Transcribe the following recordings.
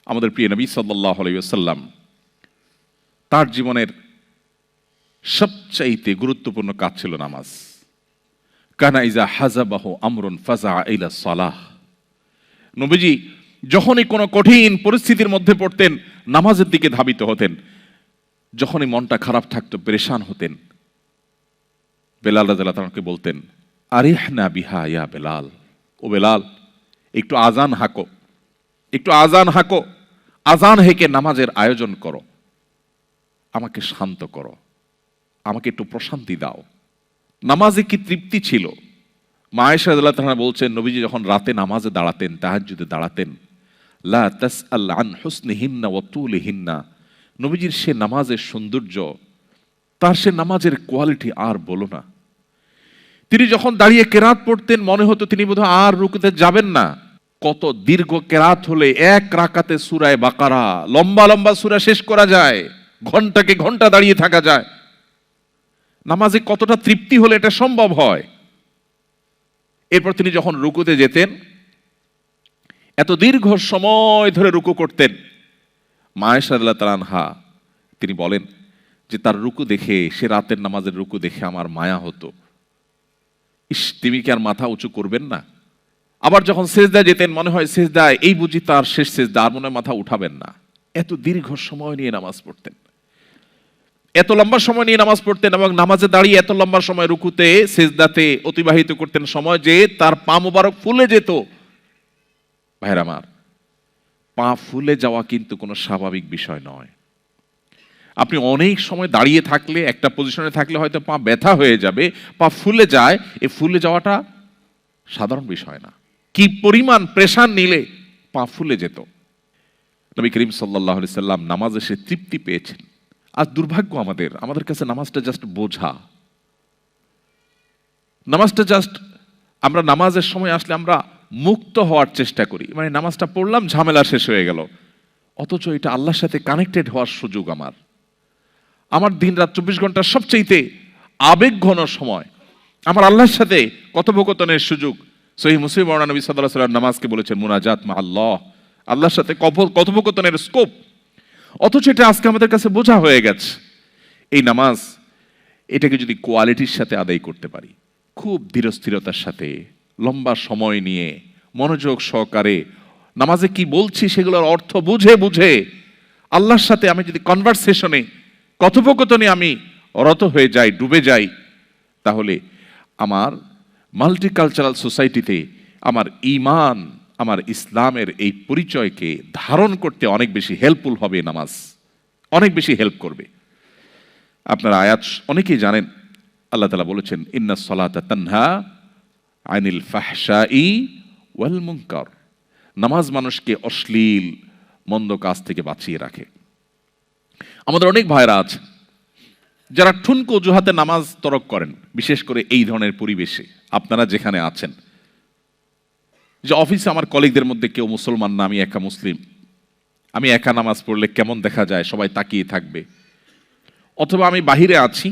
আমাদের প্রিয় নবী সাল্লাল্লাহু আলাইহি ওয়াসাল্লাম তার জীবনের সবচাইতে গুরুত্বপূর্ণ কাজ ছিল নামাজ। কানা ইজা হাজাবাহু আমরুন ফাজা ইলা সালাহ। নবীজি যখনই কোনো কঠিন পরিস্থিতির মধ্যে পড়তেন নামাজের দিকে ধাবিত হতেন। যখনই মনটা খারাপ থাকতো, পেরেশান হতেন, বেলাল রাদিয়াল্লাহু তাআলাকে বলতেন, আরিহনা বিহা ইয়া বেলাল, ও বেলাল একটু আজান হাঁকো, একটু আজান হাঁকো, আজান হেঁকে নামাজের আয়োজন করো, আমাকে শান্ত করো, আমাকে একটু প্রশান্তি দাও। নামাজে কি তৃপ্তি ছিল। মা আয়েশা রাদিয়াল্লাহু তাআলা বলছেন, নবীজি যখন রাতে নামাজে দাঁড়াতেন, তাহাজ্জুদে দাঁড়াতেন, লা তাসআল আন হুসনিহিন্না ওয়া তুলিহিন্না, নবীজির সে নামাজের সৌন্দর্য, তার সে নামাজের কোয়ালিটি আর বলো না। তিনি যখন দাঁড়িয়ে কেরাত পড়তেন মনে হতো তিনি বোধহয় আর রুকুতে যাবেন না। কত দীর্ঘ কেরাত হলে এক রাকাতে সূরা বাকারা, লম্বা লম্বা সূরা শেষ করা যায়, ঘন্টাকে ঘন্টা দাঁড়িয়ে থাকা যায়। নামাজে কতটা তৃপ্তি হলে এটা সম্ভব হয়। এরপর তিনি যখন রুকুতে যেতেন, এত দীর্ঘ সময় ধরে রুকু করতেন। মা আয়েশা রাদিয়াল্লাহু তাআলা আনহা তিনি বলেন যে তার রুকু দেখে, সে রাতের নামাজের রুকু দেখে আমার মায়া হতো। ইস, তিনি কি আর মাথা উঁচু করবেন না। আবার যখন সেজদায় যেতেন মনে হয় সেজদায় এই বুঝি তার শেষ সেজদা, আর মনে হয় মাথা উঠাবেন না। এত দীর্ঘ সময় নিয়ে নামাজ পড়তেন, এত লম্বা সময় নিয়ে নামাজ পড়তেন, এবং নামাজে দাঁড়িয়ে এত লম্বা সময় রুকুতে সেজদাতে অতিবাহিত করতেন সময় যে তার পা মোবারক ফুলে যেত। ভাইরা আমার, পা ফুলে যাওয়া কিন্তু কোনো স্বাভাবিক বিষয় নয়। আপনি অনেক সময় দাঁড়িয়ে থাকলে, একটা পজিশনে থাকলে হয়তো পা ব্যথা হয়ে যাবে, পা ফুলে যায়। এই ফুলে যাওয়াটা সাধারণ বিষয় না। কি পরিমাণ প্রেশার নিলে পা ফুলে যেত। নবী করিম সাল্লাল্লাহু আলাইহি সাল্লাম নামাজে সে তৃপ্তি পেয়েছেন। আজ দুর্ভাগ্য আমাদের কাছে নামাজটা জাস্ট বোঝা। নামাজটা জাস্ট, আমরা নামাজের সময় আসলে আমরা মুক্ত হওয়ার চেষ্টা করি, মানে নামাজটা পড়লাম, ঝামেলা শেষ হয়ে গেল। অথচ এটা আল্লাহর সাথে কানেক্টেড হওয়ার সুযোগ। আমার দিন রাত 24 ঘন্টার সবচেয়ে আবেগ ঘন সময়, আমার আল্লাহর সাথে কথোপকথনের সুযোগ। সহিহ মুসলিম বর্ণনা, নবী সাল্লাল্লাহু আলাইহি ওয়াসাল্লাম নামাজকে বলেছেন মুনাজাত মা আল্লাহ, আল্লাহর সাথে কথোপকথনের স্কোপ। অথচ এটা আজকে আমাদের কাছে বোঝা হয়ে গেছে। এই নামাজ, এটাকে যদি কোয়ালিটির সাথে আদায় করতে পারি, খুব ধীরস্থিরতার সাথে, লম্বা সময় নিয়ে, মনোযোগ সহকারে নামাজে কি বলছি সেগুলোর অর্থ বুঝে বুঝে আল্লাহর সাথে আমি যদি কনভারসেশনে, কথোপকথনে আমি রত হয়ে যাই, ডুবে যাই, তাহলে আমার মাল্টিকালচারাল সোসাইটিতে আমার ঈমান, আমার ইসলামের এই পরিচয়কে ধারণ করতে অনেক বেশি হেল্পফুল হবে। নামাজ অনেক বেশি হেল্প করবে। আপনারা আয়াত অনেকেই জানেন, আল্লাহ তাআলা বলেছেন ইন্নাস সালাতা তানহা আনিল ফাহশাই ওয়াল মুনকার। নামাজ মানুষকে অশ্লীল মন্দ কাজ থেকে বাঁচিয়ে রাখে। আমাদের অনেক ভাইরা আছে যারা ঠুনকো অজুহাতে নামাজ তরক করেন, বিশেষ করে এই ধরনের পরিবেশে আপনারা যেখানে আছেন। যে অফিসে আমার কলিগদের মধ্যে কেউ মুসলমান না, আমি একা মুসলিম, আমি একা নামাজ পড়লে কেমন দেখা যায়, সবাই তাকিয়ে থাকবে। অথবা আমি বাহিরে আছি,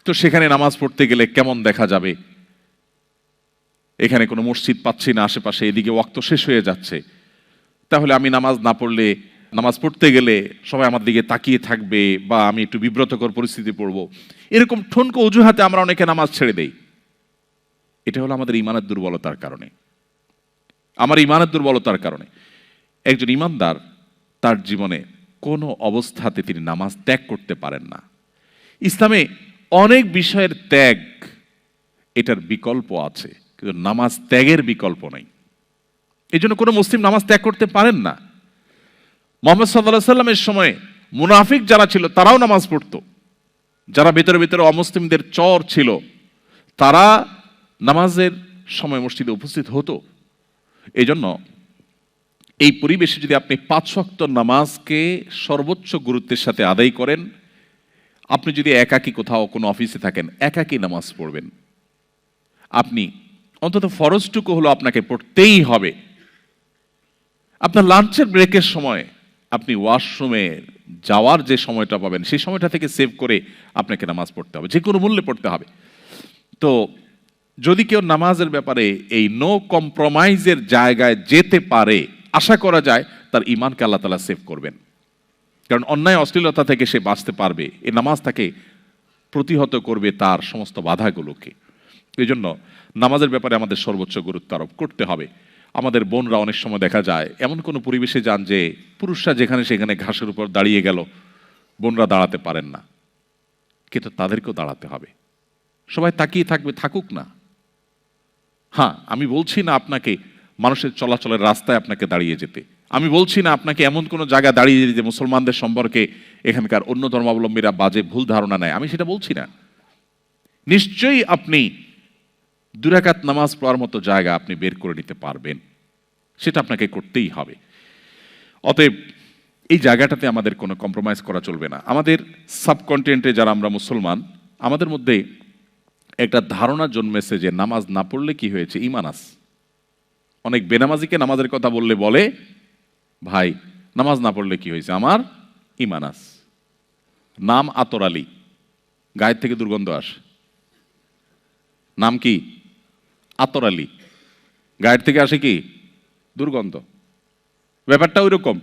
তো সেখানে নামাজ পড়তে গেলে কেমন দেখা যাবে, এখানে কোনো মসজিদ পাচ্ছি না আশেপাশে, এদিকে ওয়াক্ত শেষ হয়ে যাচ্ছে, তাহলে আমি নামাজ না পড়লে, নামাজ পড়তে গেলে সবাই আমার দিকে তাকিয়ে থাকবে, বা আমি একটু বিব্রতকর পরিস্থিতি পড়ব। এরকম ঠুনকো অজুহাতে আমরা অনেকে নামাজ ছেড়ে দেই। এটা হলো আমাদের ইমানের দুর্বলতার কারণে, আমার ইমানের দুর্বলতার কারণে। একজন ইমানদার তার জীবনে কোনো অবস্থাতে তিনি নামাজ ত্যাগ করতে পারেন না। ইসলামে অনেক বিষয়ের ত্যাগ, এটার বিকল্প আছে, কিন্তু নামাজ ত্যাগের বিকল্প নেই। এই জন্য কোনো মুসলিম নামাজ ত্যাগ করতে পারেন না। মুহাম্মদ সাল্লাল্লাহু আলাইহি সাল্লামের সময় মুনাফিক যারা ছিল তারাও নামাজ পড়তো। যারা ভিতরে ভিতরে অমুসলিমদের চর ছিল, তারা নামাজের সময় মসজিদে উপস্থিত হতো। এই জন্য এই পরিবেশে যদি আপনি 5 ওয়াক্ত নামাজকে সর্বোচ্চ গুরুত্বের সাথে আদায় করেন, আপনি যদি একাকী কোথাও কোনো অফিসে থাকেন, একাকী নামাজ পড়বেন। আপনি অন্তত ফরজটুকু হলো আপনাকে পড়তেই হবে। আপনার লাঞ্চের ব্রেকের সময় আপনি ওয়াশরুমে যাওয়ার যে সময়টা পাবেন, সেই সময়টা থেকে সেভ করে আপনাকে নামাজ পড়তে হবে, যে কোনো মূল্যে পড়তে হবে। তো যদি কেউ নামাজের ব্যাপারে এই নো কম্প্রোমাইজের জায়গায় যেতে পারে, আশা করা যায় তার ঈমানকে আল্লাহ তাআলা সেভ করবেন। কারণ অন্যায় অশ্লীলতা থেকে সে বাঁচতে পারবে, এই নামাজ তাকে প্রতিহত করবে তার সমস্ত বাধাগুলোকে। এই জন্য নামাজের ব্যাপারে আমাদের সর্বোচ্চ গুরুত্ব আরোপ করতে হবে। আমাদের বোনরা অনেক সময় দেখা যায় এমন কোনো পরিবেশে যান যে পুরুষরা যেখানে সেখানে ঘাসের উপর দাঁড়িয়ে গেল, বোনরা দাঁড়াতে পারেন না, কিন্তু তাদেরকেও দাঁড়াতে হবে। সবাই তাকিয়ে থাকবে, থাকুক না। হ্যাঁ, আমি বলছি না আপনাকে মানুষের চলাচলের রাস্তায় আপনাকে দাঁড়িয়ে যেতে, আমি বলছি না আপনাকে এমন কোনো জায়গায় দাঁড়িয়ে যেতে মুসলমানদের সম্পর্কে এখানকার অন্য ধর্মাবলম্বীরা বাজে ভুল ধারণা নেয়, আমি সেটা বলছি না। নিশ্চয়ই আপনি 2 রাকাত নামাজ পড়ার মতো জায়গা আপনি বের করে নিতে পারবেন, সেটা আপনাকে করতেই হবে। অতএব এই জায়গাটাতে আমাদের কোনো কম্প্রোমাইজ করা চলবে না। আমাদের সাবকন্টিনেন্টে যারা আমরা মুসলমান, আমাদের মধ্যে একটা ধারণা জন্মেছে যে নামাজ না পড়লে কি হয়েছে, ঈমান আছে। অনেক বেনামাজিকে নামাজের কথা বললে বলে, ভাই নামাজ না পড়লে কি হয়েছে, আমার ঈমান আছে। নাম আতর আলী, গায়ের থেকে দুর্গন্ধ আসে। নাম কি? আতর আলী, গায়ের থেকে আসে কি? দুর্গন্ধ। ব্যাপারটা ওই রকম।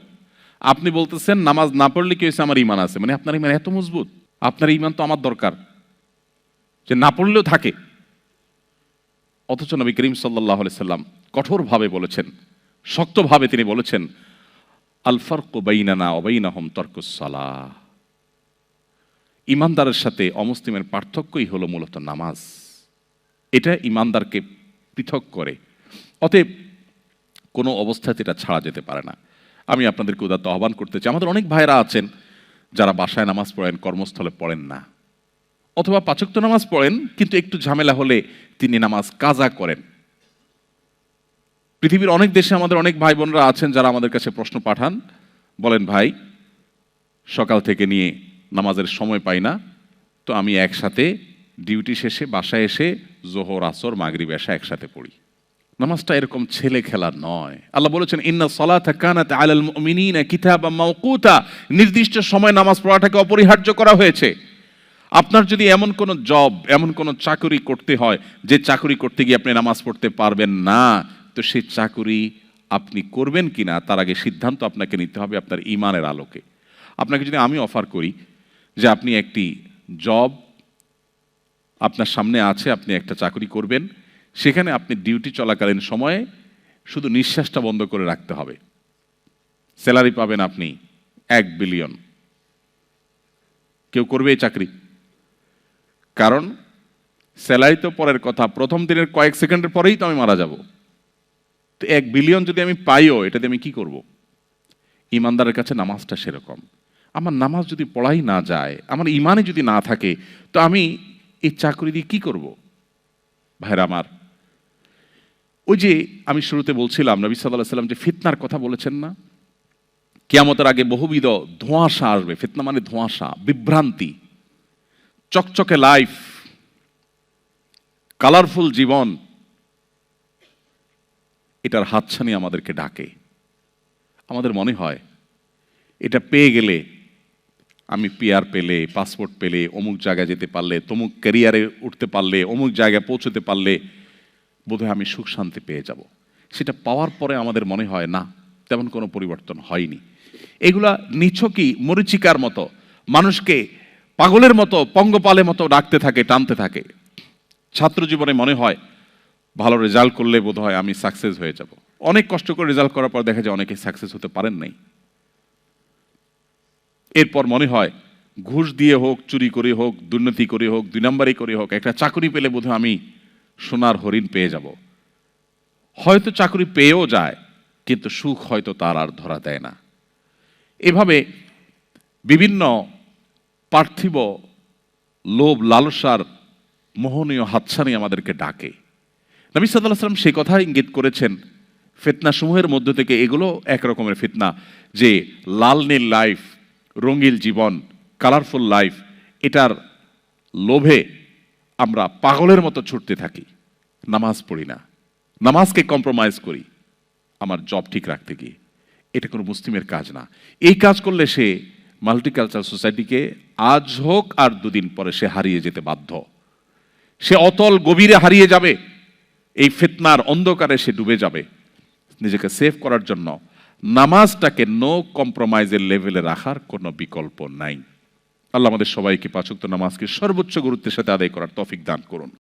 আপনি বলতেছেন নামাজ না পড়লে কি হয়েছে, আমার ঈমান আছে, মানে আপনার ঈমান এত মজবুত? আপনার ঈমান তো আমার দরকার যে না পড়লেও থাকে। অথচ নবী করিম সাল্লাল্লাহু আলাইহি সাল্লাম কঠোরভাবে বলেছেন, শক্তভাবে তিনি বলেছেন, আল ফারকু বাইনানা ওয়া বাইনাহুম তারকুস সালাহ। ঈমানদারের সাথে অমুসলিমের পার্থক্যই হলো মূলত নামাজ। এটা ঈমানদারকে পৃথক করে। অতএব কোনো অবস্থাতে এটা ছাড়া যেতে পারে না। আমি আপনাদেরকে উদাত্ত আহ্বান করতে চাই, আমাদের অনেক ভাইরা আছেন যারা বাসায় নামাজ পড়েন, কর্মস্থলে পড়েন না, অথবা 5 ওয়াক্ত নামাজ পড়েন কিন্তু একটু ঝামেলা হলে তিনি নামাজ কাজা করেন। পৃথিবীর অনেক দেশে আমাদের অনেক ভাই বোনরা আছেন যারা আমাদের কাছে প্রশ্ন পাঠান, বলেন ভাই সকাল থেকে নিয়ে নামাজের সময় পাই না, তো আমি একসাথে ডিউটি শেষে বাসায় এসে জোহর, আসর, মাগরিব, এশা একসাথে পড়ি। নামাজটা এরকম ছেলে খেলা নয়। আল্লাহ বলেছেন ইন্না সালাতা কানাত আলাল মুমিনিনা কিতাবাম মাওকুতা, নির্দিষ্ট সময় নামাজ পড়াটাকে অপরিহার্য করা হয়েছে। আপনার যদি এমন কোন জব, এমন কোন চাকরি করতে হয় যে চাকরি করতে গিয়ে আপনি নামাজ পড়তে পারবেন না, তো সেই চাকরি আপনি করবেন কিনা তার আগে সিদ্ধান্ত আপনাকে নিতে হবে আপনার ঈমানের আলোকে। আপনাকে যদি আমি অফার করি যে আপনি একটি জব আপনার সামনে আছে, আপনি একটা চাকরি করবেন, সেখানে আপনি ডিউটি চলাকালীন সময়ে শুধু নিঃশ্বাসটা বন্ধ করে রাখতে হবে, স্যালারি পাবেন আপনি 1 বিলিয়ন, কেউ করবে এই চাকরি? কারণ স্যালারি তো পরের কথা, প্রথম দিনের কয়েক সেকেন্ডের পরেই তো আমি মারা যাব। তো 1 বিলিয়ন যদি আমি পাইও, এটাতে আমি কি করব? ঈমানদারের কাছে নামাজটা সেরকম। আমার নামাজ যদি পড়াই না যায়, আমার ঈমানে যদি না থাকে, তো আমি এই চাকরি দিয়ে কি করব? ভাইরা আমার, ওই যে আমি শুরুতে বলছিলাম নবী সাল্লাল্লাহু আলাইহি ওয়াসাল্লাম যে ফিতনার কথা বলেছেন না, কিয়ামতের আগে বহুবিধ ধোঁয়াশা আসবে। ফিতনা মানে ধোঁয়াশা, বিভ্রান্তি। চকচকে লাইফ, কালারফুল জীবন, এটার হাতছানি আমাদেরকে ডাকে। আমাদের মনে হয় এটা পেয়ে গেলে, আমি পিআর পেলে, পাসপোর্ট পেলে, অমুক জায়গায় যেতে পারলে, তমুক ক্যারিয়ারে উঠতে পারলে, অমুক জায়গায় পৌঁছতে পারলে বোধহয় আমি সুখ শান্তি পেয়ে যাব। সেটা পাওয়ার পরে আমাদের মনে হয় না, তেমন কোনো পরিবর্তন হয়নি। এগুলা নিছকই মরিচিকার মতো, মানুষকে পাগলের মতো, পঙ্গপালের মতো ডাকতে থাকে, টানতে থাকে। ছাত্র জীবনে মনে হয় ভালো রেজাল্ট করলে বোধহয় আমি সাকসেস হয়ে যাব। অনেক কষ্ট করে রেজাল্ট করার পর দেখা যায় অনেকে সাকসেস হতে পারেন নাই। এরপর মনে হয় ঘুষ দিয়ে হোক, চুরি করে হোক, দুর্নীতি করে হোক, 2 নম্বরই করে হোক, একটা চাকরি পেলে বোধহয় আমি সোনার হরিণ পেয়ে যাব। হয়তো চাকরি পেয়েও যায়, কিন্তু সুখ হয়তো তার আর ধরা দেয় না। এভাবে বিভিন্ন পার্থিব লোভ লালসার মোহনীয় হাতছানি আমাদেরকে ডাকে। নবী সাল্লাল্লাহু আলাইহি ওয়াসাল্লাম সেই কথা ইঙ্গিত করেছেন, ফিতনা সমূহের মধ্য থেকে এগুলো এক রকমের ফিতনা, যে লাল নীল লাইফ, রঙিল জীবন, কালারফুল লাইফ, এটার লোভে আমরা পাগলের মতো ছুটতে থাকি, নামাজ পড়ি না, নামাজকে কম্প্রোমাইজ করি আমার জব ঠিক রাখতে গিয়ে। এটা কোনো মুসলিমের কাজ না। এই কাজ করলে সে মাল্টিকালচারাল সোসাইটিকে আজ হোক আর 2 দিন পরে সে হারিয়ে যেতে বাধ্য। সে অতল গভীরে হারিয়ে যাবে, এই ফিতনার অন্ধকারে সে ডুবে যাবে। নিজেকে সেভ করার জন্য নামাজটাকে নো কম্প্রোমাইজের লেভেলে রাখার কোনো বিকল্প নাই। আল্লাহ আমাদের সবাইকে 5 ওয়াক্ত নামাজকে সর্বোচ্চ গুরুত্বের সাথে আদায় করার তৌফিক দান করুন।